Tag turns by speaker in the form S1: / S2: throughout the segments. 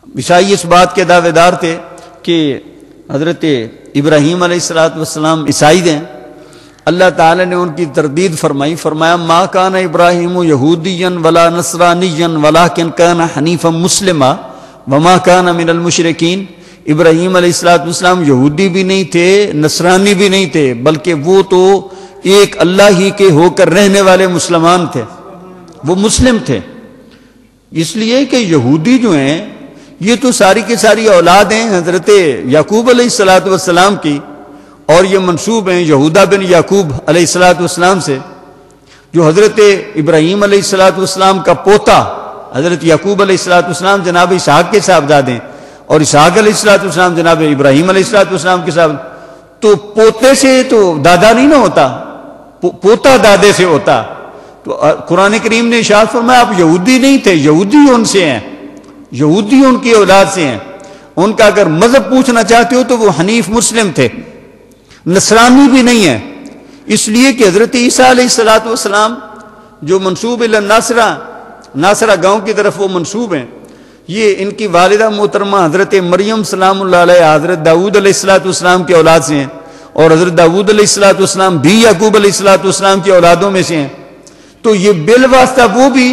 S1: عیسائی اس بات کے دعوے دار تھے کہ حضرت ابراہیم علیہ السلام عیسائی ہیں. اللہ تعالیٰ نے ان کی تردید فرمائی، فرمایا ما کان ابراہیم یہودیا ولا نصرانیا ولکن کان حنیفا مسلما وما کان من المشرکین. ابراہیم علیہ السلام یہودی بھی نہیں تھے، نصرانی بھی نہیں تھے، بلکہ وہ تو ایک اللہ ہی کے ہو کر رہنے والے مسلمان تھے، وہ مسلم تھے. اس لیے کہ یہودی جو ہیں یہ تو ساری کی ساری اولاد ہیں حضرت یعقوب علیہ السلام کی، اور یہ منسوب ہیں یہودا بن یعقوب علیہ السلام سے، جو حضرت ابراہیم علیہ السلام کا پوتا حضرت یعقوب علیہ السلام جناب اسحاق کے صاحبزادے ہیں، اور اسحاق علیہ السلام جناب ابراہیم علیہ السلام کے صاحب. تو پوتے سے تو دادا نہیں نہ ہوتا، پوتا دادے سے ہوتا. تو قرآن کریم نے ارشاد فرمایا آپ یہودی نہیں تھے، یہودی ان سے ہیں، یہودی ان کی اولاد سے ہیں. ان کا اگر مذہب پوچھنا چاہتے ہو تو وہ حنیف مسلم تھے، نصرانی بھی نہیں ہے. اس لیے کہ حضرت عیسیٰ علیہ السلام جو منسوب ناصرہ گاؤں کی طرف وہ منسوب ہیں، یہ ان کی والدہ محترمہ حضرت مریم سلام اللہ علیہ حضرت داؤد علیہ السلام کی اولاد سے ہیں، اور حضرت داؤد علیہ السلام بھی یعقوب علیہ السلام کی اولادوں میں سے ہیں. تو یہ بالواسطہ وہ بھی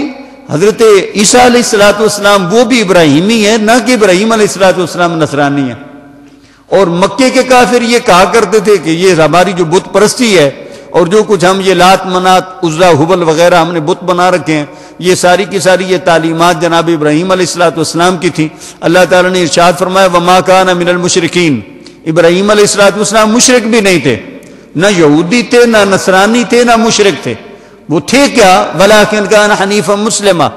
S1: حضرت عیسیٰ علیہ السلام وہ بھی ابراہیمی ہے، نہ کہ ابراہیم علیہ السلام نصرانی ہے. اور مکے کے کافر یہ کہا کرتے تھے کہ یہ ہماری جو بت پرستی ہے اور جو کچھ ہم یہ لات منات عزا حبل وغیرہ ہم نے بت بنا رکھے ہیں، یہ ساری کی ساری یہ تعلیمات جناب ابراہیم علیہ السلام کی تھی. اللہ تعالیٰ نے ارشاد فرمایا وما کان من المشرکین. ابراہیم علیہ السلام مشرک بھی نہیں تھے، نہ یہودی تھے، نہ نصرانی تھے، نہ مشرک تھے. وہ تھے کیا؟ ولکن کان حنیفا مسلما.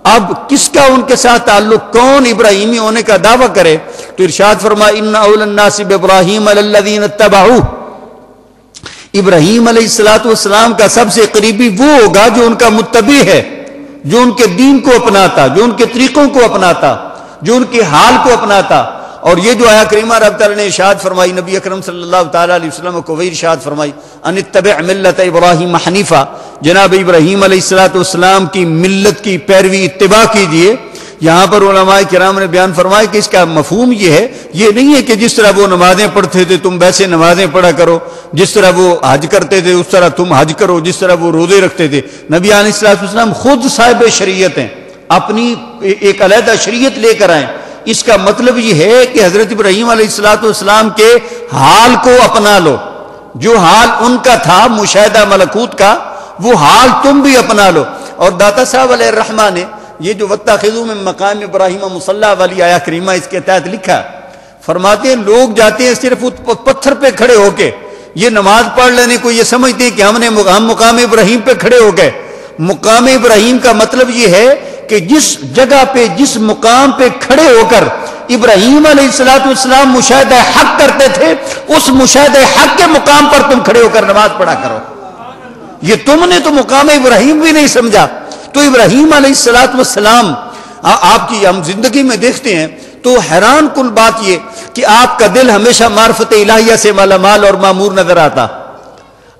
S1: اب کس کا ان کے ساتھ تعلق، کون ابراہیمی ہونے کا دعویٰ کرے؟ تو ارشاد فرمایا ان اول الناس بابراہیم الذین اتبعوہ. ابراہیم علیہ السلام کا سب سے قریبی وہ ہوگا جو ان کا متبع ہے، جو ان کے دین کو اپناتا، جو ان کے طریقوں کو اپناتا، جو ان کے حال کو اپناتا. اور یہ جو آیت کریمہ رب تعالیٰ نے ارشاد فرمائی، نبی اکرم صلی اللہ تعالیٰ علیہ وسلم کو وہی ارشاد فرمائی ان اتبع ملت ابراہیم حنیفہ. جناب ابراہیم علیہ السلام کی ملت کی پیروی اتباع کیجئے. یہاں پر علماء کرام نے بیان فرمایا کہ اس کا مفہوم یہ ہے، یہ نہیں ہے کہ جس طرح وہ نمازیں پڑھتے تھے تم ویسے نمازیں پڑھا کرو، جس طرح وہ حج کرتے تھے اس طرح تم حج کرو، جس طرح وہ روزے رکھتے تھے. نبی علیہ السلام خود صاحب شریعت ہیں، اپنی ایک علیحدہ شریعت لے کر آئیں. اس کا مطلب یہ ہے کہ حضرت ابراہیم علیہ السلام کے حال کو اپنا لو. جو حال ان کا تھا مشاہدہ ملکوت کا، وہ حال تم بھی اپنا لو. اور داتا صاحب علیہ الرحمہ نے یہ جو وَاتَّخِذُوا مِن مقام ابراہیم مصلی والی آیہ کریمہ اس کے تحت لکھا، فرماتے ہیں لوگ جاتے ہیں صرف پتھر پہ کھڑے ہو کے یہ نماز پڑھ لینے کو یہ سمجھتے ہیں کہ ہم مقام ابراہیم پہ کھڑے ہو گئے. مقام ابراہیم کا مطلب یہ ہے کہ جس جگہ پہ جس مقام پہ کھڑے ہو کر ابراہیم علیہ السلام مشاہدہ حق کرتے تھے، اس مشاہدہ حق کے مقام پر تم کھڑے ہو کر نماز پڑھا کرو. یہ تم نے تو مقام ابراہیم بھی نہیں سمجھا. تو ابراہیم علیہ السلام آپ کی ہم زندگی میں دیکھتے ہیں تو حیران کن بات یہ کہ آپ کا دل ہمیشہ معرفت الہیہ سے مالا مال اور معمور نظر آتا،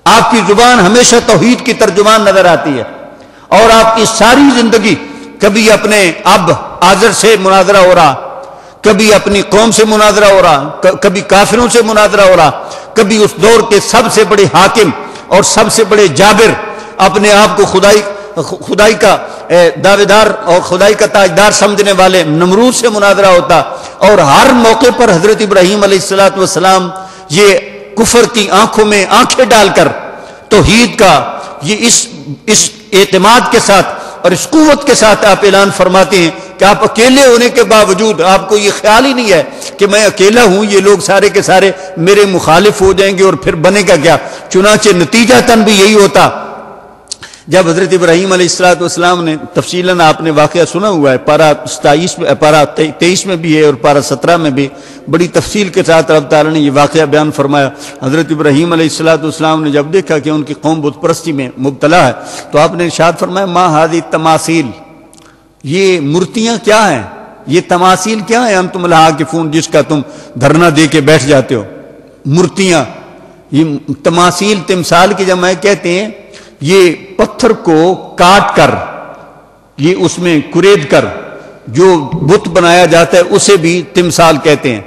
S1: آپ کی زبان ہمیشہ توحید کی ترجمان نظر آتی ہے، اور آپ کی ساری زندگی کبھی اپنے اب آذر سے مناظرہ ہو رہا، کبھی اپنی قوم سے مناظرہ ہو رہا، کبھی کافروں سے مناظرہ ہو رہا، کبھی اس دور کے سب سے بڑے حاکم اور سب سے بڑے جابر، اپنے آپ کو خدائی کا دعوے دار اور خدائی کا تاجدار سمجھنے والے نمرود سے مناظرہ ہوتا. اور ہر موقع پر حضرت ابراہیم علیہ السلام یہ کفر کی آنکھوں میں آنکھیں ڈال کر توحید کا یہ اس اعتماد کے ساتھ اور اس قوت کے ساتھ آپ اعلان فرماتے ہیں کہ آپ اکیلے ہونے کے باوجود آپ کو یہ خیال ہی نہیں ہے کہ میں اکیلا ہوں، یہ لوگ سارے کے سارے میرے مخالف ہو جائیں گے اور پھر بنے گا کیا. چنانچہ نتیجہ تن بھی یہی ہوتا. جب حضرت ابراہیم علیہ السلام نے تفصیلاً آپ نے واقعہ سنا ہوا ہے، پارہ 23 میں بھی ہے اور پارہ 17 میں بھی بڑی تفصیل کے ساتھ رب تعالیٰ نے یہ واقعہ بیان فرمایا. حضرت ابراہیم علیہ السلام نے جب دیکھا کہ ان کی قوم بت پرستی میں مبتلا ہے تو آپ نے ارشاد فرمایا ما ہذی تماثیل، یہ مورتیاں کیا ہیں، یہ تماثیل کیا ہیں انتم لہا عاکفون، جس کا تم دھرنا دے کے بیٹھ جاتے ہو. مورتیاں، یہ تماثیل تمثال کی جمع کہتے ہیں یہ پتھر کو کاٹ کر، یہ اس میں کرید کر جو بت بنایا جاتا ہے اسے بھی تمثال کہتے ہیں،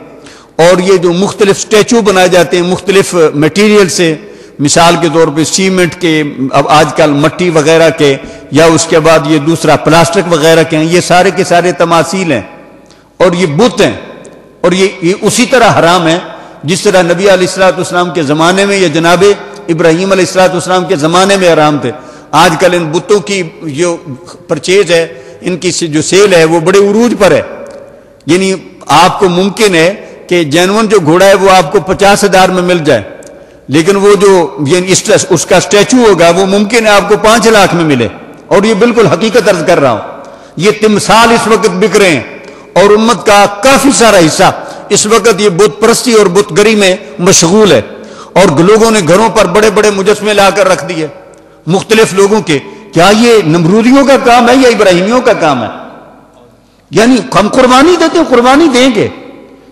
S1: اور یہ جو مختلف سٹیچو بنائے جاتے ہیں مختلف میٹیریل سے، مثال کے طور پہ سیمنٹ کے، اب آج کل مٹی وغیرہ کے، یا اس کے بعد یہ دوسرا پلاسٹک وغیرہ کے ہیں، یہ سارے کے سارے تماثیل ہیں اور یہ بت ہیں، اور یہ اسی طرح حرام ہے جس طرح نبی علیہ الصلوۃ والسلام کے زمانے میں یا جناب ابراہیم علیہ الصلوۃ والسلام کے زمانے میں حرام تھے۔ آج کل ان بتوں کی جو پرچیز ہے، ان کی جو سیل ہے وہ بڑے عروج پر ہے، یعنی آپ کو ممکن ہے کہ جینون جو گھوڑا ہے وہ آپ کو 50,000 میں مل جائے، لیکن وہ جو اس کا سٹیچو ہوگا وہ ممکن ہے آپ کو 5 لاکھ میں ملے، اور یہ بالکل حقیقت عرض کر رہا ہوں۔ یہ تمثال اس وقت بک رہے ہیں، اور امت کا کافی سارا حصہ اس وقت یہ بت پرستی اور بت گری میں مشغول ہے، اور لوگوں نے گھروں پر بڑے بڑے مجسمے لا کر رکھ دیے مختلف لوگوں کے۔ کیا یہ نمرودیوں کا کام ہے یا ابراہیمیوں کا کام ہے؟ یعنی ہم قربانی دیتے ہیں، قربانی دیں گے،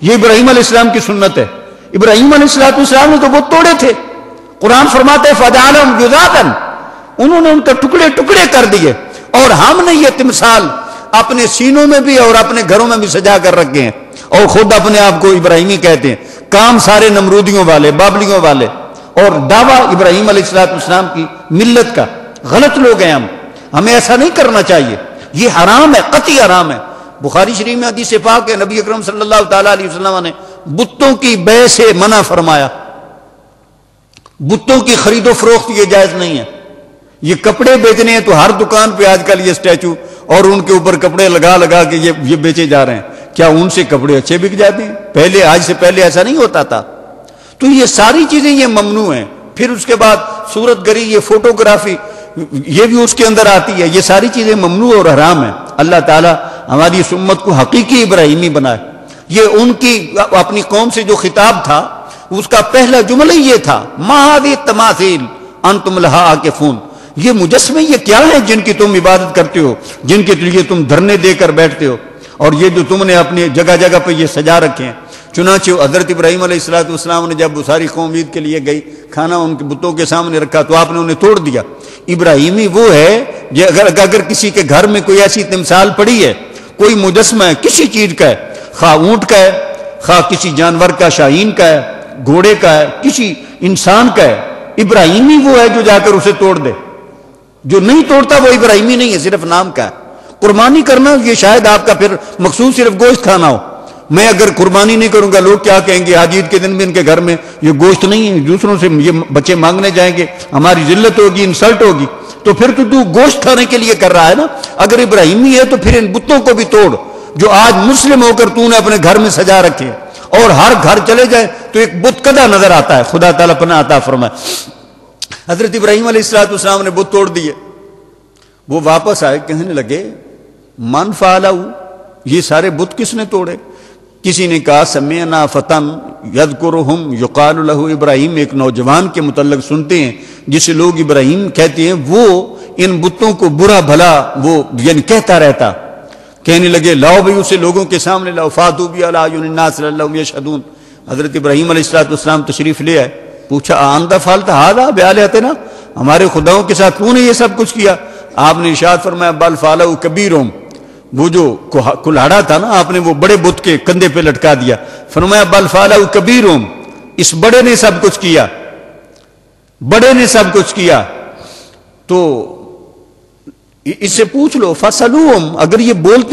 S1: یہ ابراہیم علیہ السلام کی سنت ہے۔ ابراہیم علیہ السلام نے تو بت توڑے تھے، قرآن فرماتا ہے فَجَعَلَهُمْ جُذَاذًا، انہوں نے ان کے ٹکڑے ٹکڑے کر دیے، اور ہم نے یہ تمثال اپنے سینوں میں بھی اور اپنے گھروں میں بھی سجا کر رکھے ہیں، اور خود اپنے آپ کو ابراہیمی کہتے ہیں۔ کام سارے نمرودیوں والے، بابلیوں والے، اور دعویٰ ابراہیم علیہ السلام کی ملت کا۔ غلط لوگ ہیں ہمیں ایسا نہیں کرنا چاہیے، یہ حرام ہے، قطعی حرام ہے۔ بخاری شریف میں حدیث پاک ہے، نبی اکرم صلی اللہ تعالیٰ علیہ وسلم نے بتوں کی بے سے منع فرمایا، بتوں کی خرید و فروخت یہ جائز نہیں ہے۔ یہ کپڑے بیچنے ہیں تو ہر دکان پہ آج کل یہ سٹیچو اور ان کے اوپر کپڑے لگا لگا کے یہ بیچے جا رہے ہیں۔ کیا ان سے کپڑے اچھے بک جاتے ہیں؟ پہلے، آج سے پہلے ایسا نہیں ہوتا تھا۔ تو یہ ساری چیزیں یہ ممنوع ہیں۔ پھر اس کے بعد صورت گری، یہ فوٹوگرافی، یہ بھی اس کے اندر آتی ہے۔ یہ ساری چیزیں ممنوع اور حرام ہیں۔ اللہ تعالیٰ ہماری اس امت کو حقیقی ابراہیمی بنائے۔ یہ ان کی اپنی قوم سے جو خطاب تھا اس کا پہلا جملہ یہ تھا، ما هذه التماثيل انتم لها عاکفون، یہ مجسمے یہ کیا ہیں جن کی تم عبادت کرتے ہو، جن کے لیے تم دھرنے دے کر بیٹھتے ہو، اور یہ جو تم نے اپنے جگہ جگہ پہ یہ سجا رکھے ہیں۔ چنانچہ حضرت ابراہیم علیہ السلام نے جب ساری قوم عید کے لیے گئی، کھانا ان کے بتوں کے سامنے رکھا تو آپ نے انہیں توڑ دیا۔ ابراہیمی وہ ہے جو اگر کسی کے گھر میں کوئی ایسی تمثال پڑی ہے، کوئی مجسمہ ہے کسی چیز کا ہے، خواہ اونٹ کا ہے، خواہ کسی جانور کا، شاہین کا ہے، گھوڑے کا ہے، کسی انسان کا ہے، ابراہیمی وہ ہے جو جا کر اسے توڑ دے۔ جو نہیں توڑتا وہ ابراہیمی نہیں ہے، صرف نام کا ہے۔ قربانی کرنا یہ شاید آپ کا پھر مقصود صرف گوشت کھانا ہو۔ میں اگر قربانی نہیں کروں گا لوگ کیا کہیں گے، حج عید کے دن بھی ان کے گھر میں یہ گوشت نہیں ہے، دوسروں سے یہ بچے مانگنے جائیں گے، ہماری ذلت ہوگی، انسلٹ ہوگی۔ تو پھر تو گوشت کھانے کے لیے کر رہا ہے نا۔ اگر ابراہیمی ہے تو پھر ان بتوں کو بھی توڑ جو آج مسلم ہو کر تو نے اپنے گھر میں سجا رکھے، اور ہر گھر چلے جائے تو ایک بت کدا نظر آتا ہے۔ خدا تعالیٰ پناہ عطا فرمائے۔ حضرت ابراہیم علیہ السلام نے بت توڑ دیے، وہ واپس آئے، کہنے لگے من فعلہ، یہ سارے بت کس نے توڑے؟ کسی نے کہا سمعنا فتن یذکرہم یقال لہ ابراہیم، ایک نوجوان کے متعلق سنتے ہیں جسے لوگ ابراہیم کہتے ہیں، وہ ان بتوں کو برا بھلا وہ یعنی کہتا رہتا۔ کہنے لگے لاؤ بھائی اسے لوگوں کے سامنے لاؤ، فاتوا بہ علی اعین الناس لعلہم یشہدون۔ حضرت ابراہیم علیہ السلام تشریف لے آئے، پوچھا انت فعلت ھذا بآلہتنا، ہمارے خداؤں کے ساتھ تو نے یہ سب کچھ کیا؟ آپ نے ارشاد فرمایا بل فعلہ کبیرہم، وہ جو کلاڑا تھا نا آپ نے وہ بڑے بت کے کندھے پہ لٹکا دیا، فرمایا بل فعلہ کبیرہم، اس بڑے نے سب کچھ کیا، بڑے نے سب کچھ کیا۔ تو اس سے پوچھ لو فسلوہم، اگر یہ بولتے